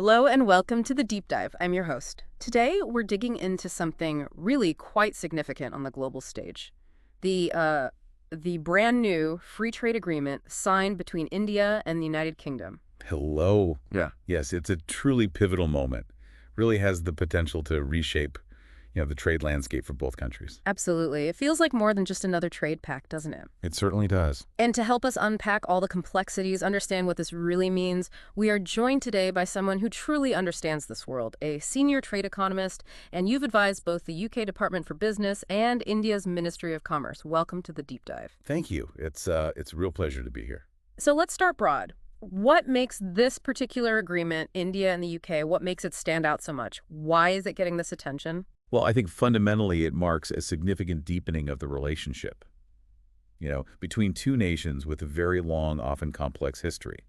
Hello and welcome to the Deep Dive. I'm your host. Today, we're digging into something really quite significant on the global stage. The, uh, the brand new free trade agreement signed between India and the United Kingdom. Hello. Yeah. Yes, it's a truly pivotal moment. Really has the potential to reshape, the trade landscape for both countries. Absolutely. It feels like more than just another trade pact, doesn't it? It certainly does. And to help us unpack all the complexities, understand what this really means, we are joined today by someone who truly understands this world, a senior trade economist, and you've advised both the UK Department for Business and India's Ministry of Commerce. Welcome to the Deep Dive. Thank you. It's a real pleasure to be here. So let's start broad. What makes this particular agreement, India and the UK, what makes it stand out so much? Why is it getting this attention? Well, I think fundamentally it marks a significant deepening of the relationship, between two nations with a very long, often complex history.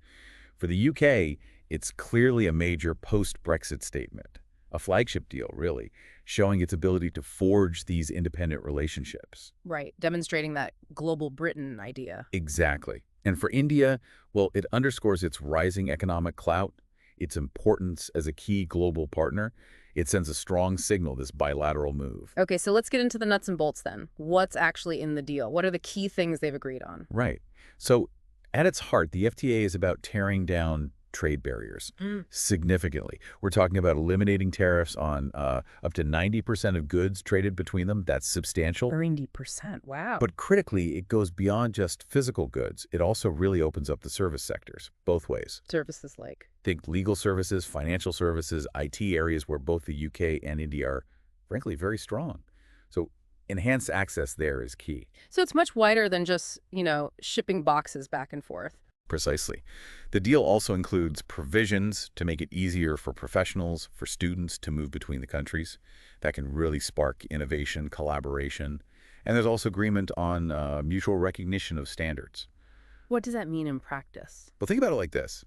For the UK, it's clearly a major post-Brexit statement, a flagship deal, really, showing its ability to forge these independent relationships. Right, demonstrating that global Britain idea. Exactly. And for India, well, it underscores its rising economic clout, its importance as a key global partner. It sends a strong signal, this bilateral move. Okay, so let's get into the nuts and bolts then. What's actually in the deal? What are the key things they've agreed on? Right. So at its heart, the FTA is about tearing down trade barriers significantly. We're talking about eliminating tariffs on up to 90% of goods traded between them. That's substantial. 90%, wow. But critically, it goes beyond just physical goods. It also really opens up the service sectors, both ways. Services like? Think legal services, financial services, IT areas where both the UK and India are, frankly, very strong. So enhanced access there is key. So it's much wider than just, shipping boxes back and forth. Precisely. The deal also includes provisions to make it easier for professionals, for students to move between the countries. That can really spark innovation, collaboration. And there's also agreement on mutual recognition of standards. What does that mean in practice? Well, think about it like this.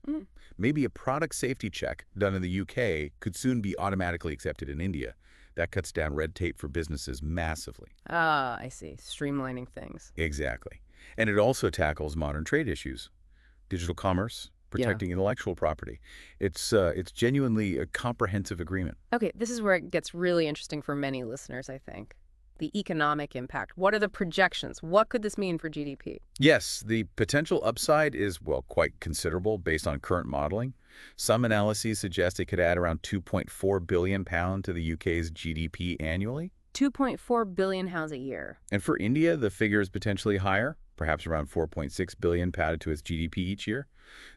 Maybe a product safety check done in the UK could soon be automatically accepted in India. That cuts down red tape for businesses massively. Ah, I see. Streamlining things. Exactly. And it also tackles modern trade issues. Digital commerce, protecting intellectual property. It's genuinely a comprehensive agreement. Okay, this is where it gets really interesting for many listeners, I think. The economic impact. What are the projections? What could this mean for GDP? Yes, the potential upside is, well, quite considerable based on current modeling. Some analyses suggest it could add around £2.4 billion to the UK's GDP annually. 2.4 billion pounds a year. And for India, the figure is potentially higher, perhaps around 4.6 billion added to its GDP each year.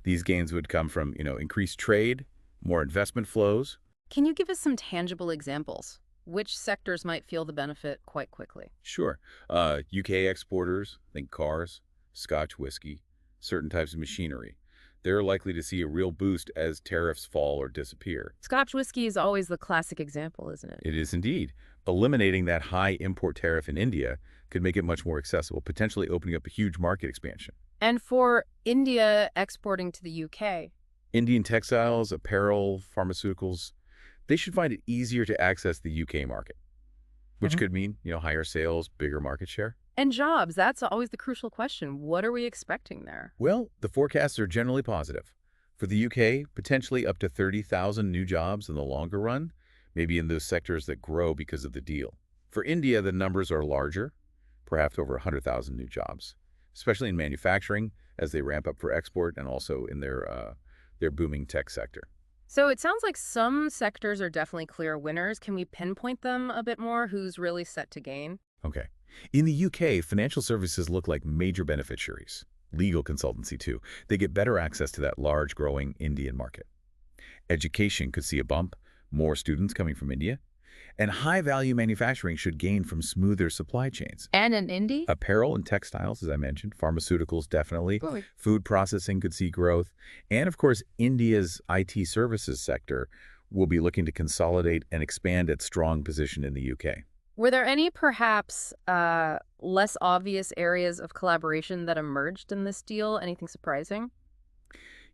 These gains would come from, increased trade, more investment flows. Can you give us some tangible examples? Which sectors might feel the benefit quite quickly? Sure. UK exporters, think cars, Scotch whiskey, certain types of machinery. They're likely to see a real boost as tariffs fall or disappear. Scotch whiskey is always the classic example, isn't it? It is indeed. Eliminating that high import tariff in India could make it much more accessible, potentially opening up a huge market expansion. And for India exporting to the UK? Indian textiles, apparel, pharmaceuticals, they should find it easier to access the UK market, which could mean, higher sales, bigger market share. And jobs, that's always the crucial question. What are we expecting there? Well, the forecasts are generally positive. For the UK, potentially up to 30,000 new jobs in the longer run, maybe in those sectors that grow because of the deal. For India, the numbers are larger, perhaps over 100,000 new jobs, especially in manufacturing as they ramp up for export and also in their booming tech sector. So it sounds like some sectors are definitely clear winners. Can we pinpoint them a bit more? Who's really set to gain? Okay. In the UK, financial services look like major beneficiaries. Legal consultancy, too. They get better access to that large, growing Indian market. Education could see a bump, more students coming from India. And high-value manufacturing should gain from smoother supply chains. And in India? Apparel and textiles, as I mentioned. Pharmaceuticals, definitely. Food processing could see growth. And, of course, India's IT services sector will be looking to consolidate and expand its strong position in the UK. Were there any, perhaps, less obvious areas of collaboration that emerged in this deal? Anything surprising?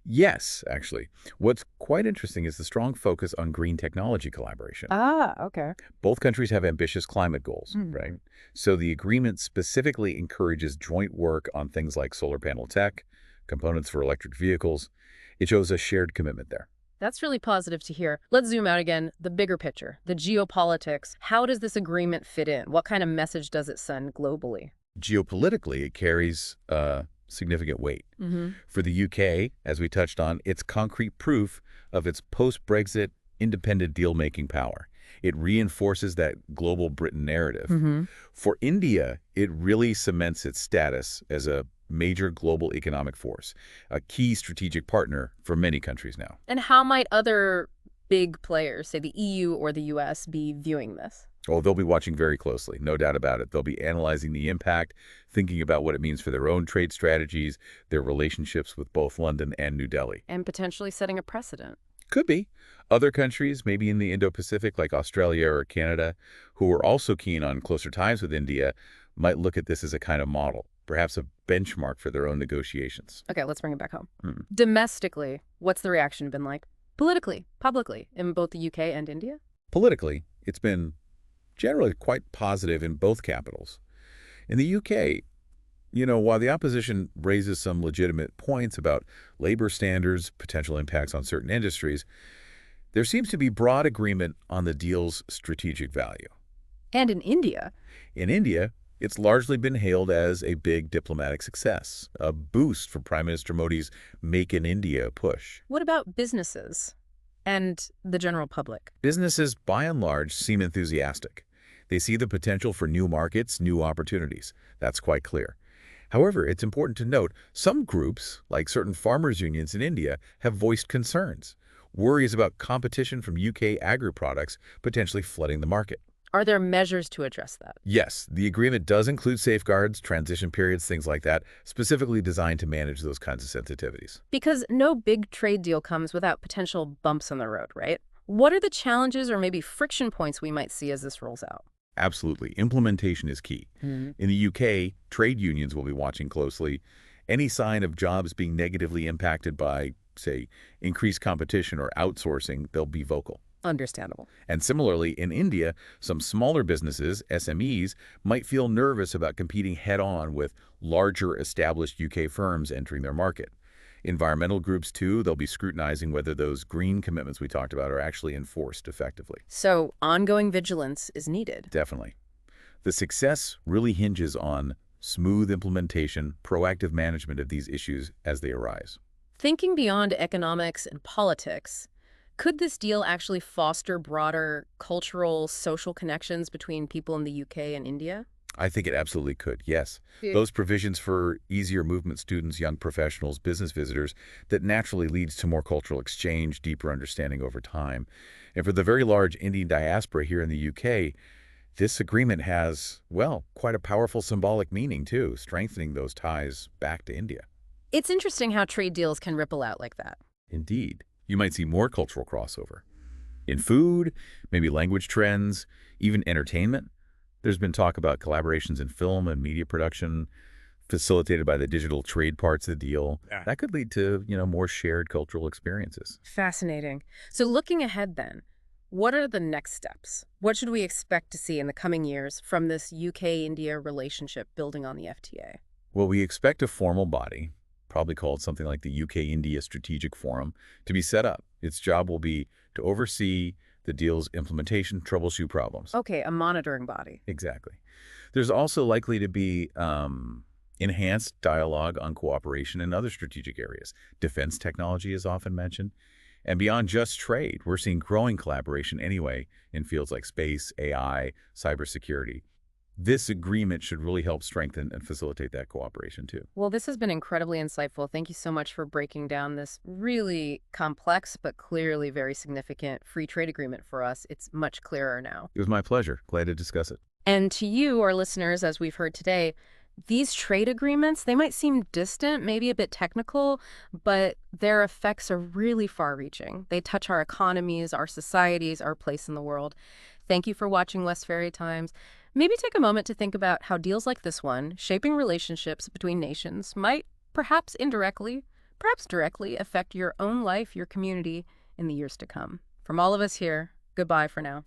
Yes, actually. What's quite interesting is the strong focus on green technology collaboration. Ah, okay. Both countries have ambitious climate goals, right? So the agreement specifically encourages joint work on things like solar panel tech, components for electric vehicles. It shows a shared commitment there. That's really positive to hear. Let's zoom out again. The bigger picture, the geopolitics. How does this agreement fit in? What kind of message does it send globally? Geopolitically, it carries significant weight. For the UK, as we touched on, it's concrete proof of its post-Brexit independent deal-making power. It reinforces that global Britain narrative. For India, it really cements its status as a major global economic force, a key strategic partner for many countries now. And how might other big players, say the EU or the US, be viewing this? Oh, they'll be watching very closely, no doubt about it. They'll be analyzing the impact, thinking about what it means for their own trade strategies, their relationships with both London and New Delhi. And potentially setting a precedent. Could be. Other countries, maybe in the Indo-Pacific, like Australia or Canada, who are also keen on closer ties with India, might look at this as a kind of model, perhaps a benchmark for their own negotiations. Okay, let's bring it back home. Domestically, what's the reaction been like? Politically, publicly, in both the UK and India? Politically, it's been generally quite positive in both capitals. In the UK, while the opposition raises some legitimate points about labor standards, potential impacts on certain industries, there seems to be broad agreement on the deal's strategic value. And in India? In India, it's largely been hailed as a big diplomatic success, a boost for Prime Minister Modi's Make in India push. What about businesses and the general public? Businesses, by and large, seem enthusiastic. They see the potential for new markets, new opportunities. That's quite clear. However, it's important to note, some groups, like certain farmers' unions in India, have voiced concerns, worries about competition from UK agri-products potentially flooding the market. Are there measures to address that? Yes, the agreement does include safeguards, transition periods, things like that, specifically designed to manage those kinds of sensitivities. Because no big trade deal comes without potential bumps on the road, right? What are the challenges or maybe friction points we might see as this rolls out? Absolutely. Implementation is key. In the UK, trade unions will be watching closely. Any sign of jobs being negatively impacted by, say, increased competition or outsourcing, they'll be vocal. Understandable. And similarly, in India, some smaller businesses, SMEs, might feel nervous about competing head-on with larger established UK firms entering their market. Environmental groups, too, they'll be scrutinizing whether those green commitments we talked about are actually enforced effectively. So ongoing vigilance is needed. Definitely. The success really hinges on smooth implementation, proactive management of these issues as they arise. Thinking beyond economics and politics, could this deal actually foster broader cultural, social connections between people in the UK and India? I think it absolutely could, yes. Those provisions for easier movement students, young professionals, business visitors, that naturally leads to more cultural exchange, deeper understanding over time. And for the very large Indian diaspora here in the UK, this agreement has, well, quite a powerful symbolic meaning, too, strengthening those ties back to India. It's interesting how trade deals can ripple out like that. Indeed. You might see more cultural crossover. In food, maybe language trends, even entertainment. There's been talk about collaborations in film and media production, facilitated by the digital trade parts of the deal. That could lead to, more shared cultural experiences. Fascinating. So looking ahead then, what are the next steps? What should we expect to see in the coming years from this UK-India relationship building on the FTA? Well, we expect a formal body, probably called something like the UK-India Strategic Forum, to be set up. Its job will be to oversee the deal's implementation, troubleshoot problems. Okay, a monitoring body. Exactly. There's also likely to be enhanced dialogue on cooperation in other strategic areas. Defense technology is often mentioned. And beyond just trade, we're seeing growing collaboration anyway in fields like space, AI, cybersecurity. This agreement should really help strengthen and facilitate that cooperation, too. Well, this has been incredibly insightful. Thank you so much for breaking down this really complex but clearly very significant free trade agreement for us. It's much clearer now. It was my pleasure. Glad to discuss it. And to you, our listeners, as we've heard today, these trade agreements, they might seem distant, maybe a bit technical, but their effects are really far-reaching. They touch our economies, our societies, our place in the world. Thank you for watching Westferry Times. Maybe take a moment to think about how deals like this one, shaping relationships between nations, might perhaps indirectly, perhaps directly affect your own life, your community in the years to come. From all of us here, goodbye for now.